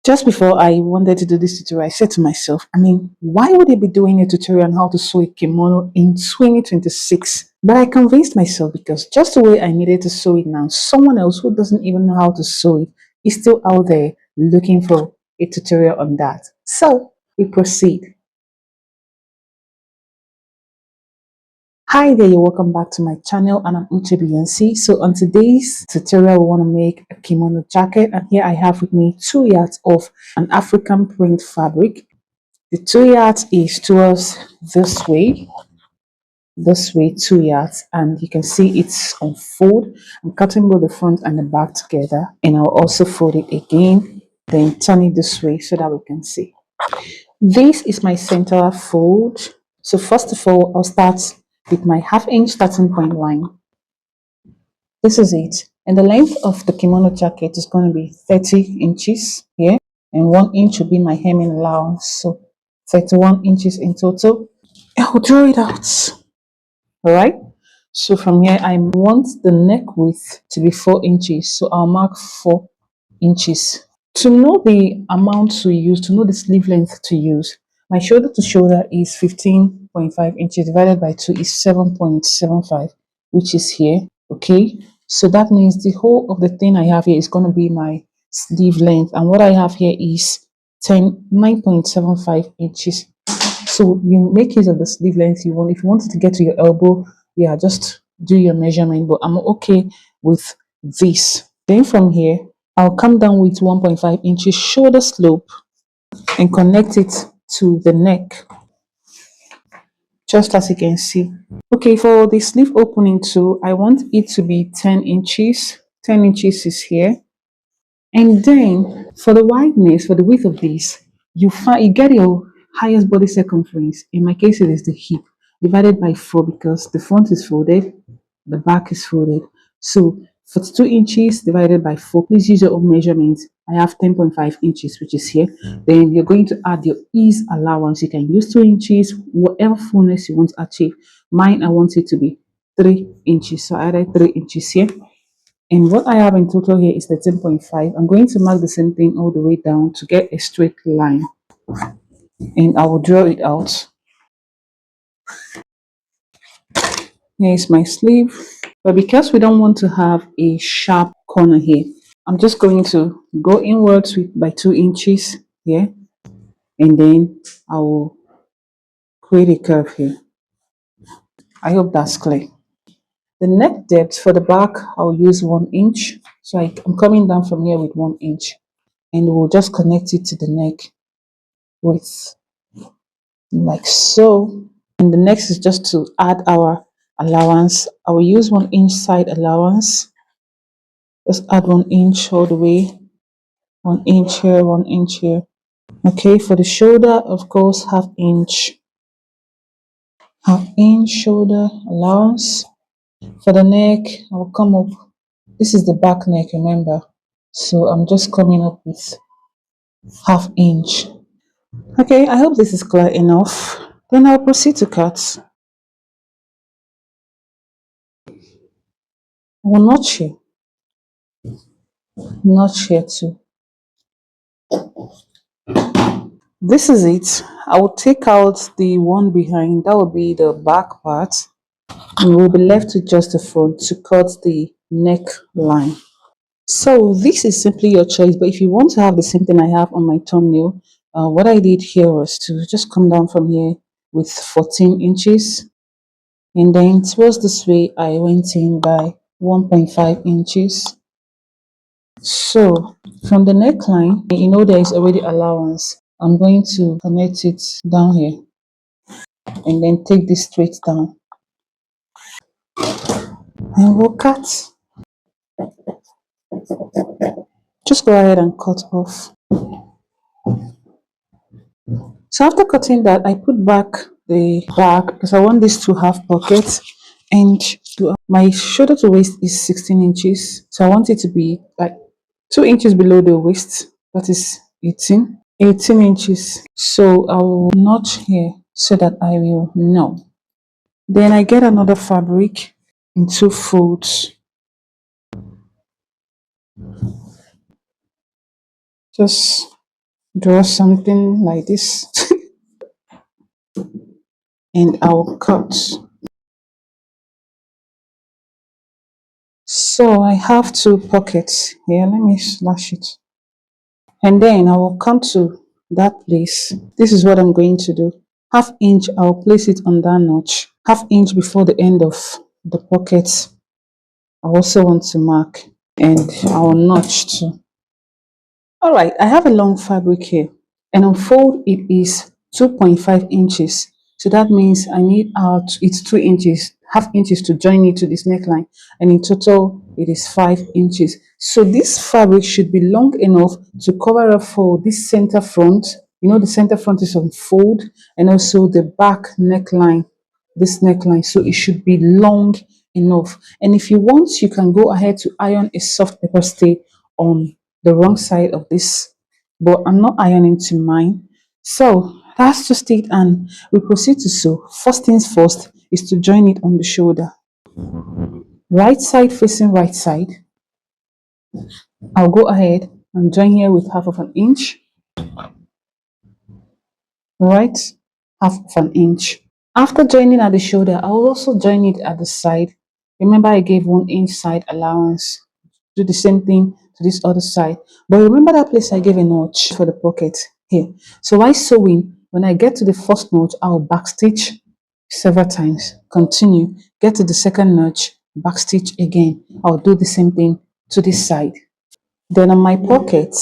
Just before I wanted to do this tutorial, I said to myself, I mean, why would they be doing a tutorial on how to sew a kimono in 2026? But I convinced myself because just the way I needed to sew it now, someone else who doesn't even know how to sew it is still out there looking for a tutorial on that. So we proceed. Hi there, welcome back to my channel and I'm Yoncee. So on today's tutorial, we want to make a kimono jacket, and here I have with me 2 yards of an African print fabric. The 2 yards is towards this way 2 yards, and you can see it's on fold. I'm cutting both the front and the back together, and I'll also fold it again, then turn it this way so that we can see. This is my center fold. So first of all, I'll start with my 1/2 inch starting point line. This is it. And the length of the kimono jacket is going to be 30 inches here, and 1 inch will be my hemming allowance. So 31 inches in total. I'll draw it out. All right. So from here, I want the neck width to be 4 inches. So I'll mark 4 inches. To know the amount to use, to know the sleeve length to use, my shoulder to shoulder is 15.5 inches divided by 2 is 7.75, which is here. Okay. So that means the whole of the thing I have here is going to be my sleeve length. And what I have here is 9.75 inches. So you make use of the sleeve length you want. If you want it to get to your elbow, yeah, just do your measurement. But I'm okay with this. Then from here, I'll come down with 1.5 inches shoulder slope and connect it to the neck, just as you can see. Okay, for the sleeve opening too, I want it to be 10 inches. 10 inches is here. And then for the wideness, for the width of this, you get your highest body circumference. In my case, it is the hip divided by 4 because the front is folded, the back is folded. So 42 inches divided by 4. Please use your own measurement. I have 10.5 inches, which is here. Then you're going to add your ease allowance. You can use 2 inches, whatever fullness you want to achieve. Mine, I want it to be 3 inches. So I added 3 inches here. And what I have in total here is 13.5. I'm going to mark the same thing all the way down to get a straight line. And I will draw it out. Here is my sleeve. But because we don't want to have a sharp corner here, I'm just going to go inwards by 2 inches here. And then I will create a curve here. I hope that's clear. The neck depth for the back, I'll use 1 inch. So I'm coming down from here with 1 inch. And we'll just connect it to the neck with like so. And the next is just to add our allowance. I will use 1 inch side allowance. Just add 1 inch all the way. 1 inch here, 1 inch here. Okay, for the shoulder, of course, 1/2 inch. 1/2 inch shoulder allowance. For the neck, I'll come up. This is the back neck, remember. So I'm just coming up with 1/2 inch. Okay, I hope this is clear enough. Then I'll proceed to cut. One notch here. Notch here too. This is it. I will take out the one behind. That will be the back part. And we'll be left with just the front to cut the neck line. So this is simply your choice. But if you want to have the same thing I have on my thumbnail, what I did here was to just come down from here with 14 inches. And then towards this way, I went in by 1.5 inches. So from the neckline, you know there is already allowance. I'm going to connect it down here and then take this straight down. And we'll cut. Just go ahead and cut off. So after cutting that, I put back the back because I want this to have pockets, and my shoulder to waist is 16 inches. So I want it to be like 2 inches below the waist. That is 18 inches. So I will notch here so that I will know. Then I get another fabric in 2 folds. Just draw something like this and I'll cut. So I have two pockets here. Let me slash it. And then I will come to that place. This is what I'm going to do. Half inch, I'll place it on that notch. Half inch before the end of the pocket. I also want to mark and I will notch too. All right, I have a long fabric here and on fold it is 2.5 inches. So that means I need out it's 2 inches, half inches to join it to this neckline, and in total it is 5 inches. So this fabric should be long enough to cover up for this center front. You know, the center front is on fold, and also the back neckline, this neckline. So it should be long enough. And if you want, you can go ahead to iron a soft pepper stay on the wrong side of this, but I'm not ironing to mine. So that's just it, and we proceed to sew. First things first is to join it on the shoulder. Right side facing right side. I'll go ahead and join here with half of an inch. Right, half of an inch. After joining at the shoulder, I will also join it at the side. Remember, I gave 1 inch side allowance. Do the same thing to this other side. But remember that place I gave a notch for the pocket here. So while sewing, when I get to the first notch, I'll backstitch several times. Continue. Get to the second notch, backstitch again. I'll do the same thing to this side. Then on my pocket,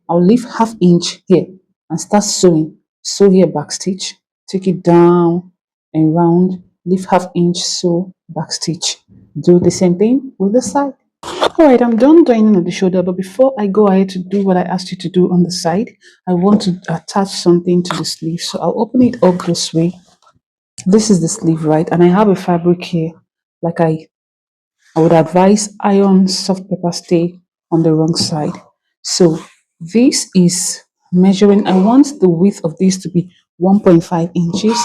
I'll leave half inch here and start sewing. Sew here backstitch, take it down and round, leave half inch, sew backstitch. Do the same thing with the side. Alright, I'm done joining on the shoulder, but before I go ahead to do what I asked you to do on the side, I want to attach something to the sleeve. So I'll open it up this way. This is the sleeve, right? And I have a fabric here, like I would advise iron soft pepper stay on the wrong side. So this is measuring, I want the width of this to be 1.5 inches.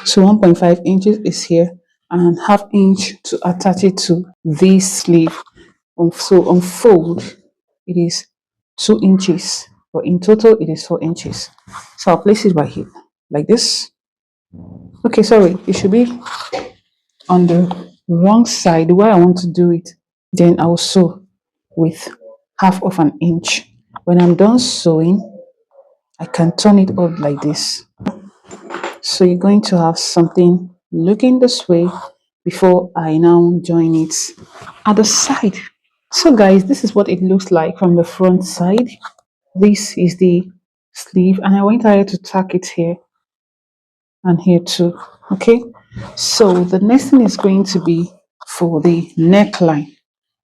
So 1.5 inches is here and half inch to attach it to this sleeve. So on fold, it is 2 inches, but in total it is 4 inches. So I'll place it right here, like this. Okay, sorry, it should be on the wrong side, the way I want to do it. Then I'll sew with half of an inch. When I'm done sewing, I can turn it up like this. So you're going to have something looking this way before I now join it at the side. So guys, this is what it looks like from the front side. This is the sleeve, and I went ahead to tack it here and here too. Okay, so the next thing is going to be for the neckline,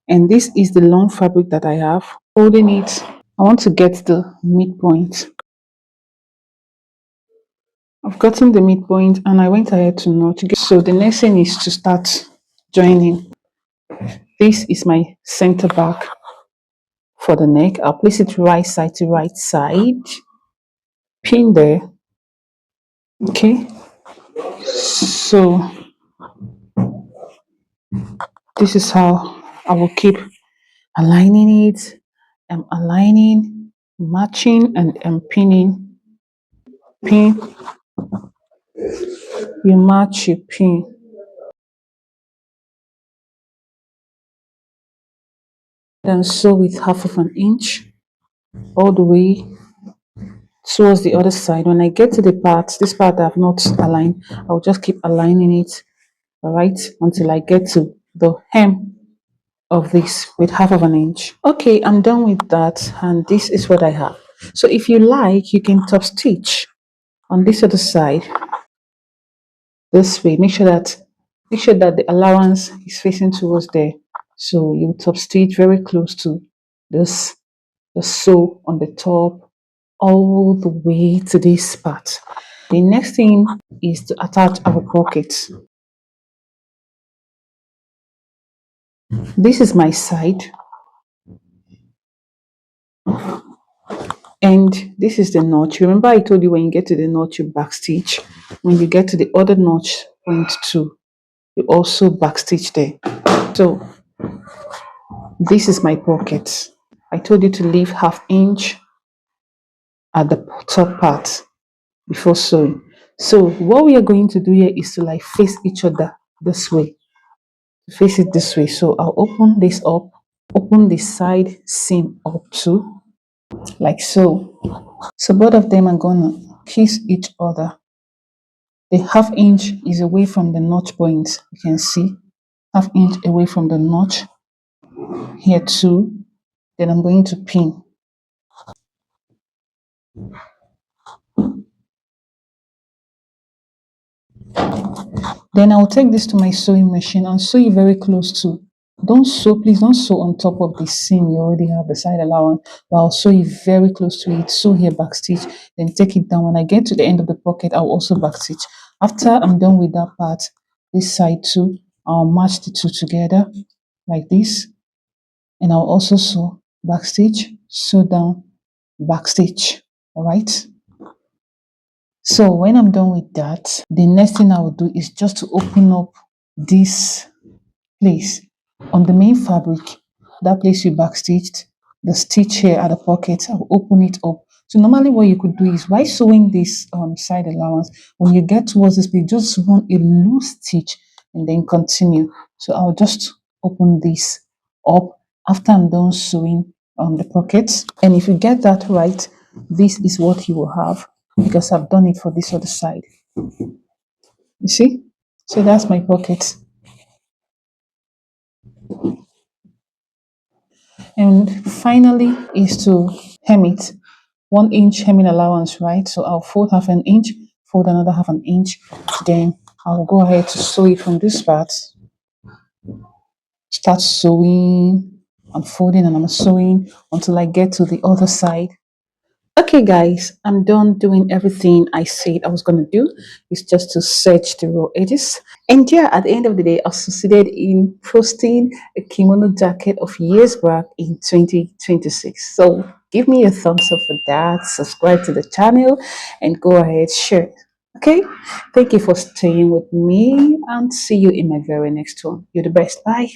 and this is the long fabric that I have holding it. I want to get the midpoint. I've gotten the midpoint and I went ahead to notch. So the next thing is to start joining. This is my center back for the neck. I'll place it right side to right side. Pin there. Okay. So this is how I will keep aligning it. I'm aligning, matching, and I'm pinning. Pin. You match, you pin. Then sew with half of an inch all the way towards the other side. When I get to the part, this part I have not aligned, I'll just keep aligning it, all right, until I get to the hem of this with half of an inch. Okay, I'm done with that, and this is what I have. So if you like, you can top stitch on this other side this way. Make sure that the allowance is facing towards there. So you top stitch very close to this, the sew on the top all the way to this part. The next thing is to attach our pocket. This is my side and this is the notch. Remember I told you when you get to the notch you backstitch. When you get to the other notch point 2, you also backstitch there. So this is my pocket. I told you to leave half inch at the top part before sewing. So what we are going to do here is to like face each other this way, face it this way. So I'll open this up, open the side seam up too, like so. So both of them are gonna kiss each other. The half inch is away from the notch point. You can see half inch away from the notch here too. Then I'm going to pin. Then I'll take this to my sewing machine and sew it very close to. Don't sew, please don't sew on top of the seam you already have the side allowance, but I'll sew it very close to it. Sew here back stitch, then take it down. When I get to the end of the pocket, I'll also back stitch. After I'm done with that part, this side too, I'll match the two together like this, and I'll also sew back stitch, sew down, back stitch. All right. So when I'm done with that, the next thing I will do is just to open up this place on the main fabric, that place you backstitched, the stitch here at the pocket, I'll open it up. So normally what you could do is while sewing this side allowance, when you get towards this place, just run a loose stitch and then continue. So I'll just open this up after I'm done sewing the pockets. And if you get that right, this is what you will have, because I've done it for this other side. You see? So that's my pocket. And finally is to hem it. 1 inch hemming allowance, right? So I'll fold half an inch, fold another half an inch. Then I'll go ahead to sew it from this part. Start sewing, I'm folding and I'm sewing until I get to the other side. Okay guys, I'm done doing everything I said I was going to do. It's just to serge the raw edges. And yeah, at the end of the day, I succeeded in posting a kimono jacket of years back in 2026. So give me a thumbs up for that, subscribe to the channel, and go ahead, share. Okay, thank you for staying with me, and see you in my very next one. You're the best. Bye.